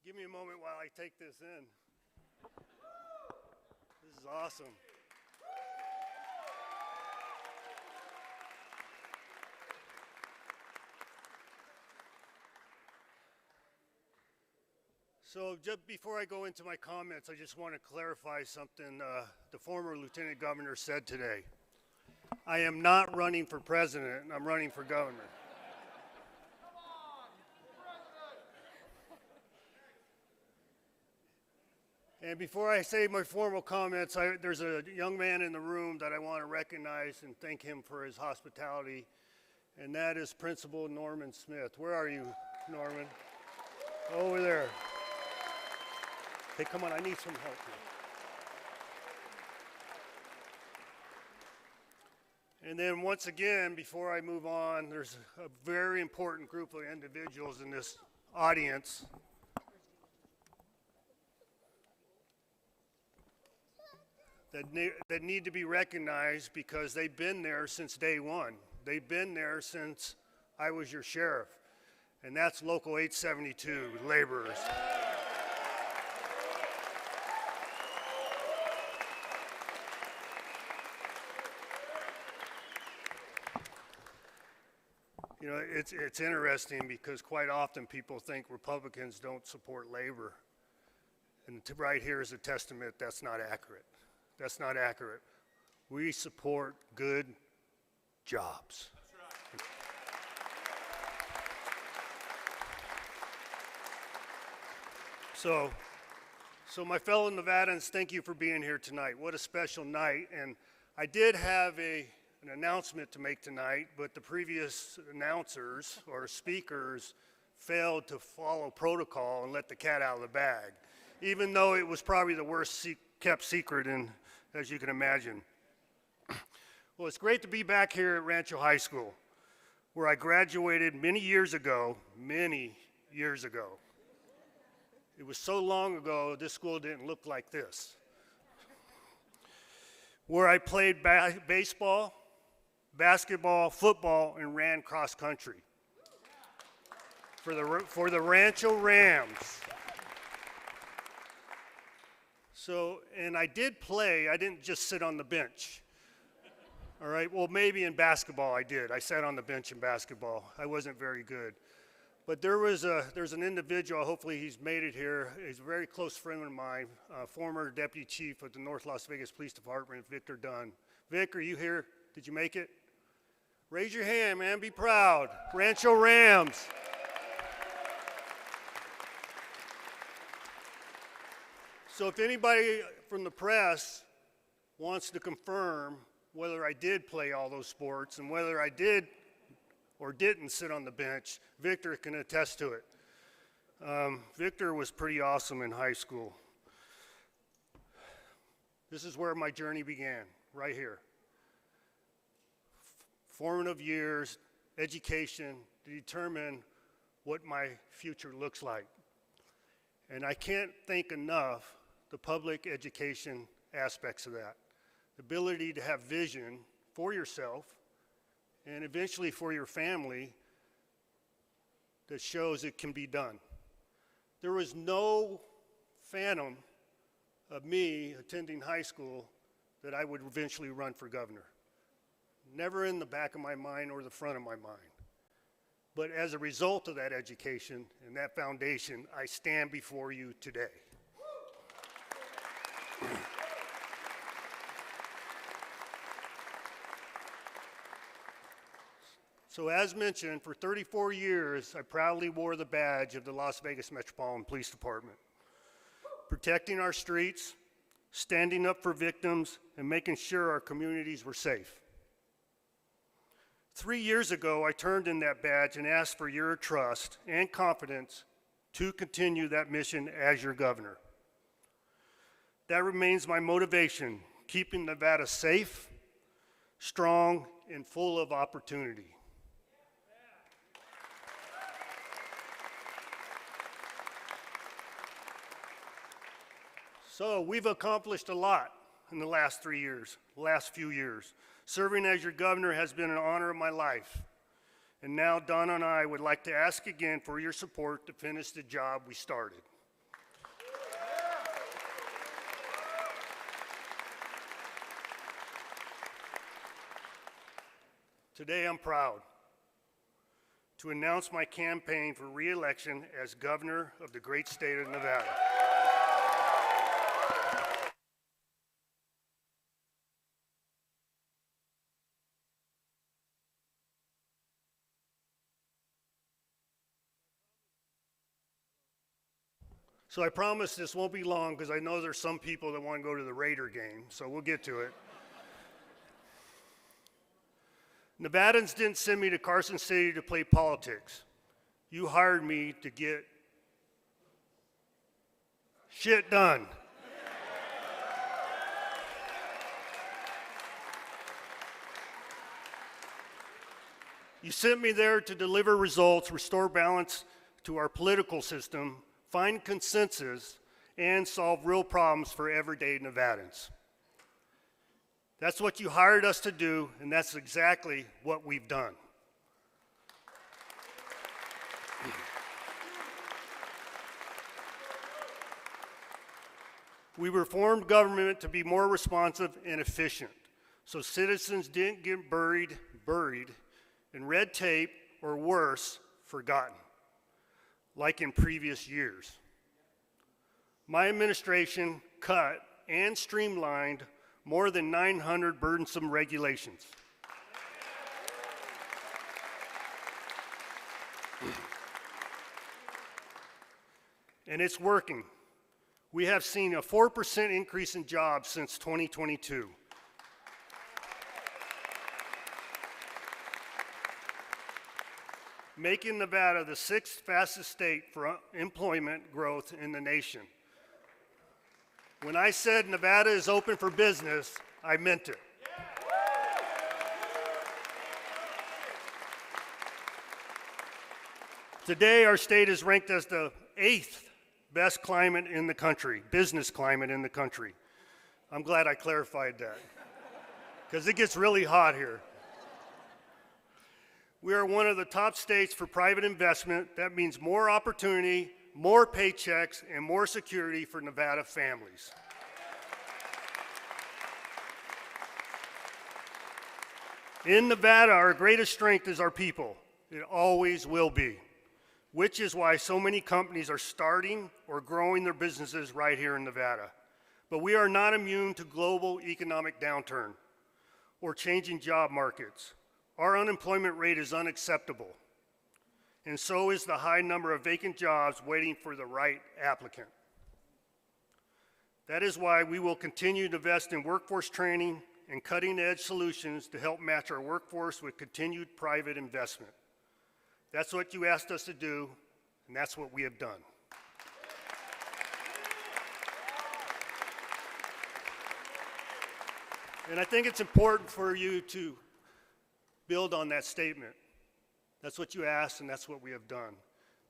Give me a moment while I take this in. This is awesome. So just before I go into my comments, I just want to clarify something the former Lieutenant Governor said today. I am not running for president, I'm running for governor. And before I say my formal comments, there's a young man in the room that I want to recognize and thank him for his hospitality, and that is Principal Norman Smith. Where are you, Norman? Over there. Hey, come on, I need some help here. And then once again, before I move on, there's a very important group of individuals in this audience that need to be recognized because they've been there since day one. They've been there since I was your sheriff, and that's Local 872, laborers. You know, it's interesting because quite often people think Republicans don't support labor, and right here is a testament that's not accurate. That's not accurate. We support good jobs. That's right. So my fellow Nevadans, thank you for being here tonight. What a special night. And I did have an announcement to make tonight, but the previous announcers or speakers failed to follow protocol and let the cat out of the bag, even though it was probably the worst kept secret as you can imagine. Well, it's great to be back here at Rancho High School, where I graduated many years ago. It was so long ago, this school didn't look like this. Where I played baseball, basketball, football, and ran cross country for the Rancho Rams. So, and I did play, I didn't just sit on the bench. All right, well, maybe in basketball I did. I sat on the bench in basketball. I wasn't very good. But there's an individual, hopefully he's made it here. He's a very close friend of mine, former deputy chief of the North Las Vegas Police Department, Victor Dunn. Vic, are you here? Did you make it? Raise your hand, man, be proud. Rancho Rams. So if anybody from the press wants to confirm whether I did play all those sports and whether I did or didn't sit on the bench, Victor can attest to it. Victor was pretty awesome in high school. This is where my journey began, right here. Formative years, education to determine what my future looks like. And I can't thank enough the public education aspects of that. The ability to have vision for yourself and eventually for your family that shows it can be done. There was no phantom of me attending high school that I would eventually run for governor. Never in the back of my mind or the front of my mind. But as a result of that education and that foundation, I stand before you today. So as mentioned, for 34 years, I proudly wore the badge of the Las Vegas Metropolitan Police Department, protecting our streets, standing up for victims, and making sure our communities were safe. 3 years ago, I turned in that badge and asked for your trust and confidence to continue that mission as your governor. That remains my motivation, keeping Nevada safe, strong, and full of opportunity. So we've accomplished a lot in the last few years. Serving as your governor has been an honor of my life. And now Donna and I would like to ask again for your support to finish the job we started. Today I'm proud to announce my campaign for re-election as governor of the great state of Nevada. So I promise this won't be long because I know there's some people that want to go to the Raider game, so we'll get to it. Nevadans didn't send me to Carson City to play politics. You hired me to get shit done. You sent me there to deliver results, restore balance to our political system, find consensus, and solve real problems for everyday Nevadans. That's what you hired us to do, and that's exactly what we've done. We reformed government to be more responsive and efficient, so citizens didn't get buried in red tape, or worse, forgotten, like in previous years. My administration cut and streamlined more than 900 burdensome regulations. And it's working. We have seen a 4% increase in jobs since 2022. Making Nevada the 6th fastest state for employment growth in the nation. When I said Nevada is open for business, I meant it. Today, our state is ranked as the 8th best climate in the country, business climate in the country. I'm glad I clarified that, because it gets really hot here. We are one of the top states for private investment. That means more opportunity, more paychecks, and more security for Nevada families. In Nevada, our greatest strength is our people. It always will be, which is why so many companies are starting or growing their businesses right here in Nevada. But we are not immune to global economic downturn or changing job markets. Our unemployment rate is unacceptable, and so is the high number of vacant jobs waiting for the right applicant. That is why we will continue to invest in workforce training and cutting-edge solutions to help match our workforce with continued private investment. That's what you asked us to do, and that's what we have done. And I think it's important for you to build on that statement. That's what you asked, and that's what we have done.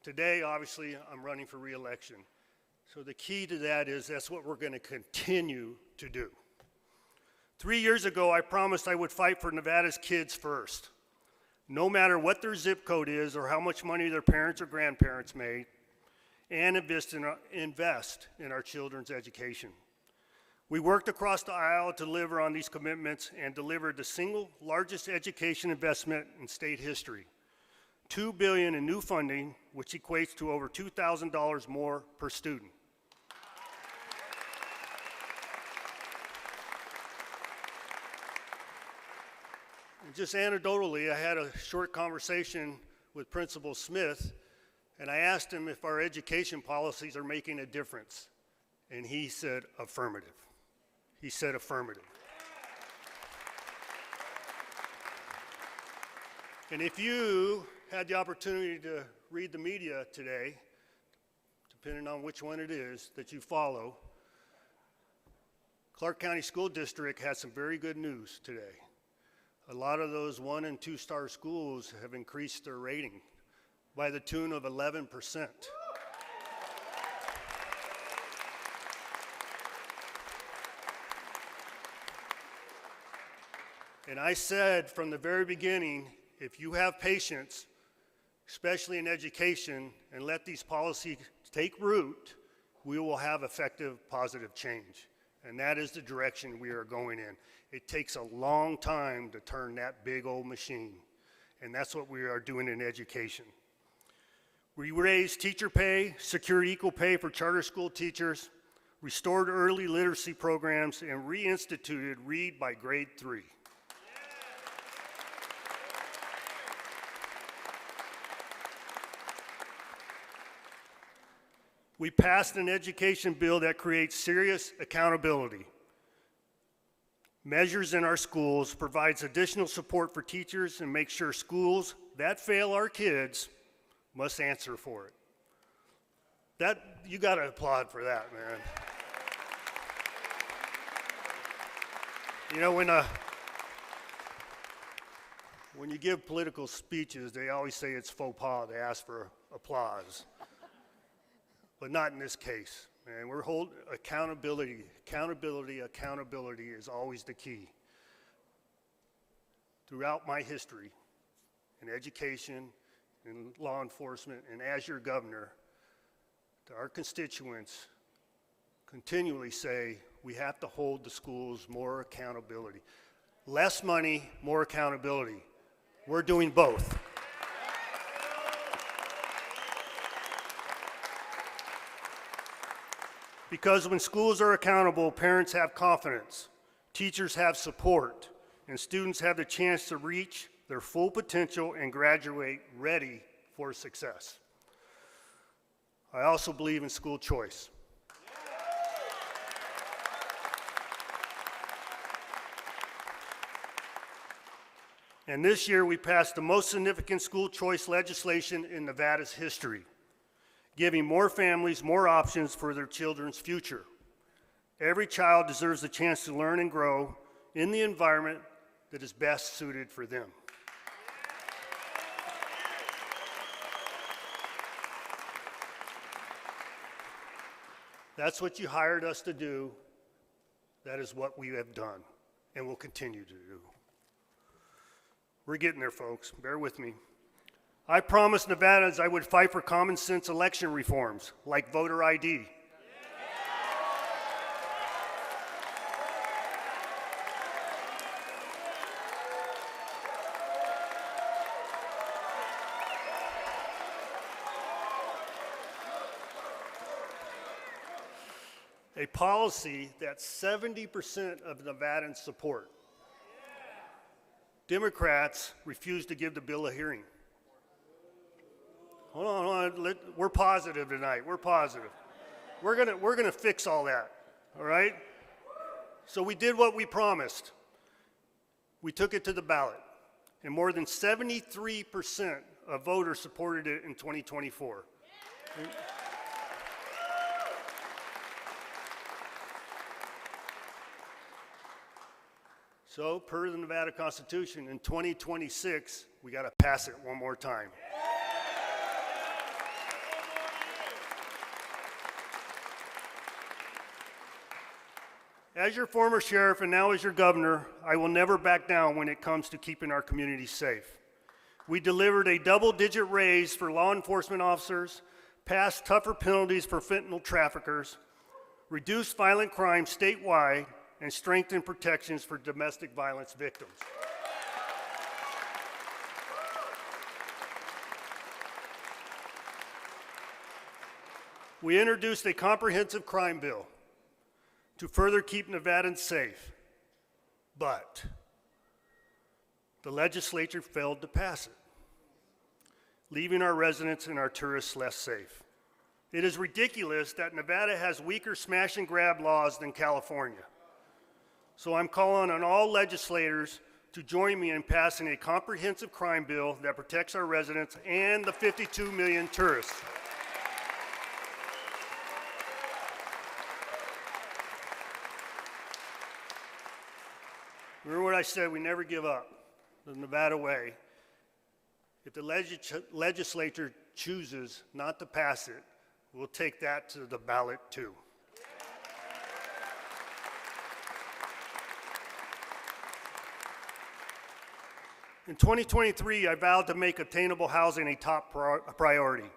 Today, obviously, I'm running for re-election. So the key to that is that's what we're going to continue to do. 3 years ago, I promised I would fight for Nevada's kids first. No matter what their zip code is or how much money their parents or grandparents made, and invest in our children's education. We worked across the aisle to deliver on these commitments and delivered the single largest education investment in state history. $2 billion in new funding, which equates to over $2,000 more per student. And just anecdotally, I had a short conversation with Principal Smith, and I asked him if our education policies are making a difference. And he said affirmative. He said affirmative. And if you had the opportunity to read the media today, depending on which one it is that you follow, Clark County School District had some very good news today. A lot of those 1- and 2-star schools have increased their rating by the tune of 11%. And I said from the very beginning, if you have patience, especially in education, and let these policies take root, we will have effective, positive change. and that is the direction we are going in. It takes a long time to turn that big old machine, and that's what we are doing in education. We raised teacher pay, secured equal pay for charter school teachers, restored early literacy programs, and reinstituted read by grade 3. We passed an education bill that creates serious accountability. Measures in our schools provides additional support for teachers and makes sure schools that fail our kids must answer for it. You got to applaud for that, man. You know, when you give political speeches, they always say it's faux pas to ask for applause. But not in this case, man. We're holding accountability. Accountability is always the key. Throughout my history in education, in law enforcement, and as your governor, our constituents continually say we have to hold the schools more accountability. Less money, more accountability. We're doing both. Because when schools are accountable, parents have confidence, teachers have support, and students have the chance to reach their full potential and graduate ready for success. I also believe in school choice. And this year we passed the most significant school choice legislation in Nevada's history, giving more families more options for their children's future. Every child deserves a chance to learn and grow in the environment that is best suited for them. That's what you hired us to do. That is what we have done and will continue to do. We're getting there, folks. Bear with me. I promised Nevadans I would fight for common sense election reforms, like voter ID. A policy that 70% of Nevadans support. Democrats refuse to give the bill a hearing. Hold on. We're positive tonight. We're positive. We're gonna fix all that. All right. So we did what we promised. We took it to the ballot, and more than 73% of voters supported it in 2024. So, per the Nevada Constitution, in 2026, we got to pass it one more time. As your former sheriff and now as your governor, I will never back down when it comes to keeping our communities safe. We delivered a double-digit raise for law enforcement officers, passed tougher penalties for fentanyl traffickers, reduced violent crime statewide, and strengthened protections for domestic violence victims. We introduced a comprehensive crime bill to further keep Nevadans safe, but the legislature failed to pass it, leaving our residents and our tourists less safe. It is ridiculous that Nevada has weaker smash and grab laws than California. So I'm calling on all legislators to join me in passing a comprehensive crime bill that protects our residents and the 52 million tourists. Remember what I said, we never give up. The Nevada way. If the legislature chooses not to pass it, we'll take that to the ballot too. In 2023, I vowed to make attainable housing a top priority.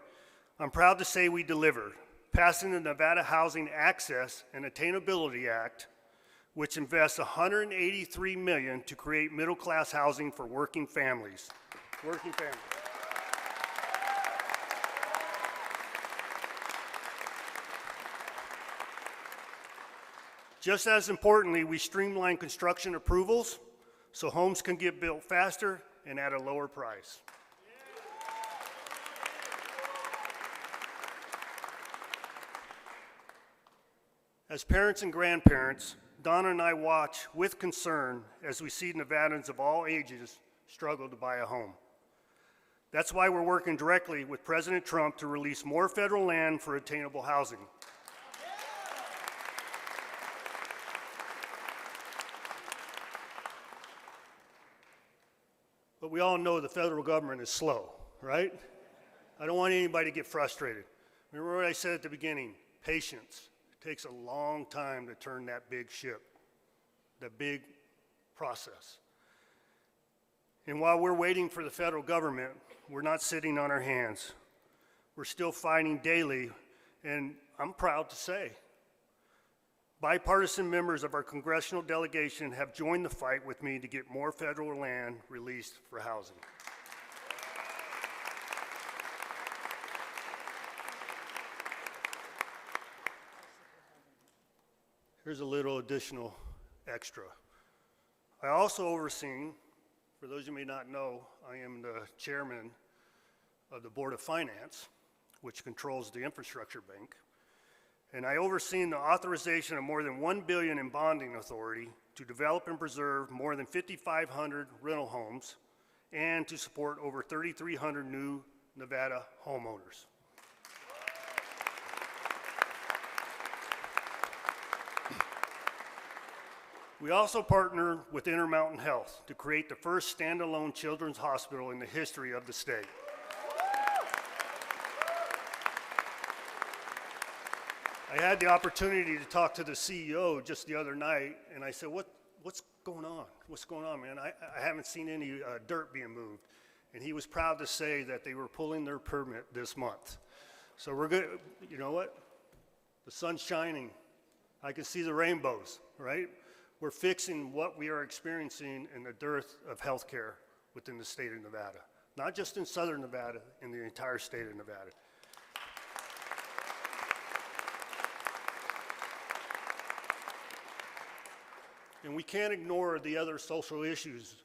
I'm proud to say we delivered, passing the Nevada Housing Access and Attainability Act, which invests $183 million to create middle-class housing for working families. Working families. Just as importantly, we streamline construction approvals so homes can get built faster and at a lower price. As parents and grandparents, Donna and I watch with concern as we see Nevadans of all ages struggle to buy a home. That's why we're working directly with President Trump to release more federal land for attainable housing. But we all know the federal government is slow, right? I don't want anybody to get frustrated. Remember what I said at the beginning, patience. It takes a long time to turn that big ship, that big process. And while we're waiting for the federal government, we're not sitting on our hands. We're still fighting daily, and I'm proud to say, bipartisan members of our congressional delegation have joined the fight with me to get more federal land released for housing. Here's a little additional extra. I also overseen, for those who may not know, I am the chairman of the Board of Finance, which controls the infrastructure bank. And I overseen the authorization of more than $1 billion in bonding authority to develop and preserve more than 5,500 rental homes and to support over 3,300 new Nevada homeowners. We also partnered with Intermountain Health to create the first standalone children's hospital in the history of the state. I had the opportunity to talk to the CEO just the other night, and I said, what's going on? What's going on, man? I haven't seen any dirt being moved. And he was proud to say that they were pulling their permit this month. So we're good. You know what? The sun's shining. I can see the rainbows, right? We're fixing what we are experiencing in the dearth of health care within the state of Nevada. Not just in southern Nevada, in the entire state of Nevada. And we can't ignore the other social issues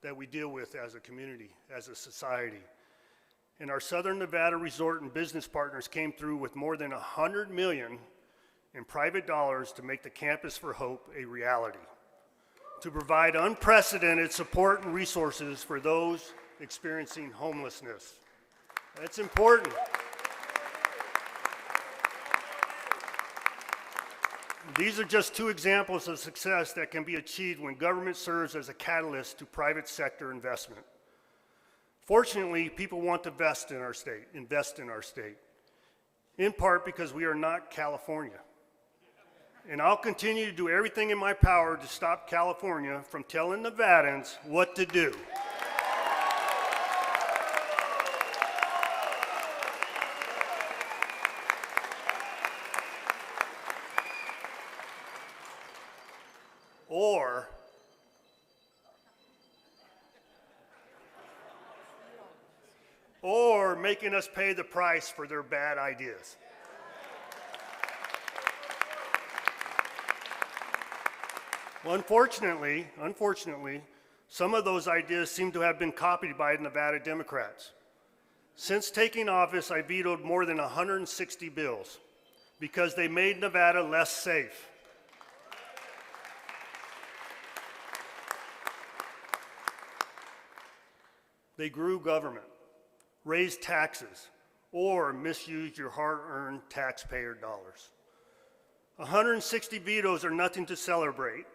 that we deal with as a community, as a society. And our Southern Nevada resort and business partners came through with more than $100 million in private dollars to make the Campus for Hope a reality, to provide unprecedented support and resources for those experiencing homelessness. That's important. These are just two examples of success that can be achieved when government serves as a catalyst to private sector investment. Fortunately, people want to invest in our state, in part because we are not California. And I'll continue to do everything in my power to stop California from telling Nevadans what to do. Or making us pay the price for their bad ideas. Well, unfortunately, some of those ideas seem to have been copied by Nevada Democrats. Since taking office, I vetoed more than 160 bills because they made Nevada less safe. They grew government, raised taxes, or misused your hard-earned taxpayer dollars. 160 vetoes are nothing to celebrate.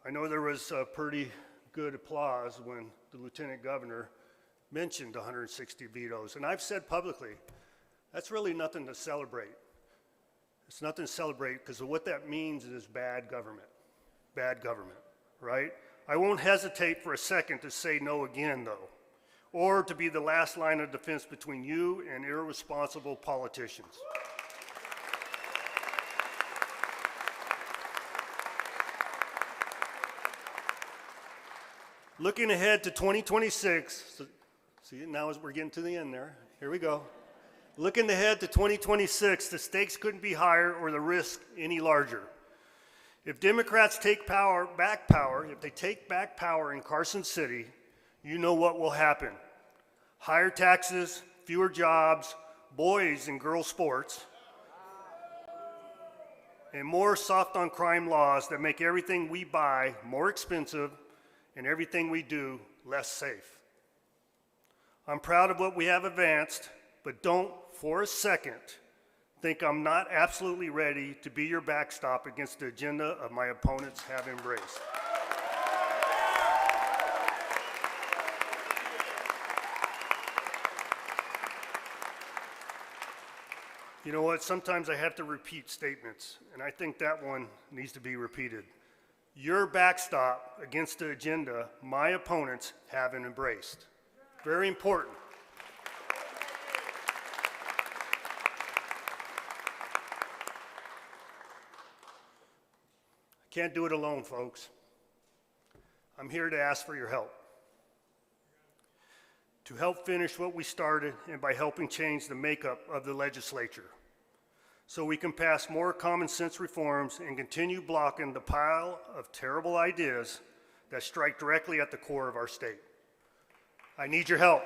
I know there was pretty good applause when the Lieutenant Governor mentioned 160 vetoes, and I've said publicly, that's really nothing to celebrate. It's nothing to celebrate because what that means is bad government, right? I won't hesitate for a second to say no again, though, or to be the last line of defense between you and irresponsible politicians. Looking ahead to 2026, see, now as we're getting to the end there, here we go. Looking ahead to 2026, the stakes couldn't be higher or the risk any larger. If Democrats take back power in Carson City, you know what will happen. Higher taxes, fewer jobs, boys and girls sports, and more soft on crime laws that make everything we buy more expensive and everything we do less safe. I'm proud of what we have advanced, but don't for a second think I'm not absolutely ready to be your backstop against the agenda of my opponents have embraced. You know what, sometimes I have to repeat statements, and I think that one needs to be repeated. Your backstop against the agenda my opponents haven't embraced. Very important. I can't do it alone, folks. I'm here to ask for your help. To help finish what we started and by helping change the makeup of the legislature, so we can pass more common sense reforms and continue blocking the pile of terrible ideas that strike directly at the core of our state. I need your help.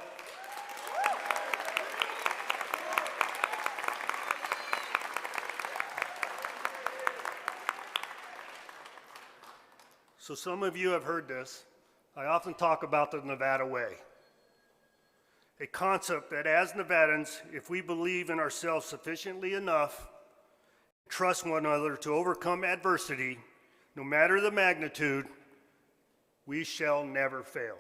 So some of you have heard this. I often talk about the Nevada way. A concept that as Nevadans, if we believe in ourselves sufficiently enough, trust one another to overcome adversity, no matter the magnitude, we shall never fail.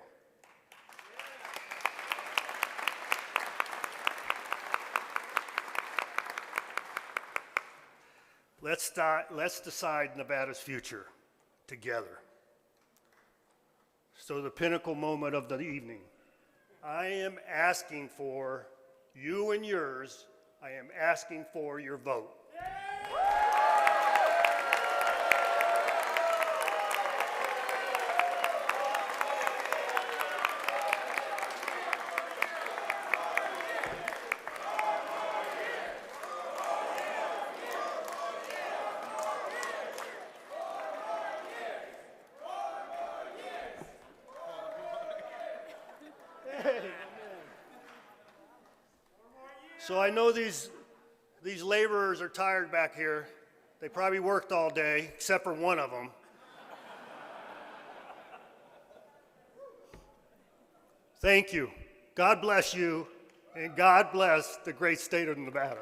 Let's decide Nevada's future together. So the pinnacle moment of the evening. I am asking for you and yours. I am asking for your vote. So I know these laborers are tired back here. They probably worked all day, except for one of them. Thank you. God bless you, and God bless the great state of Nevada.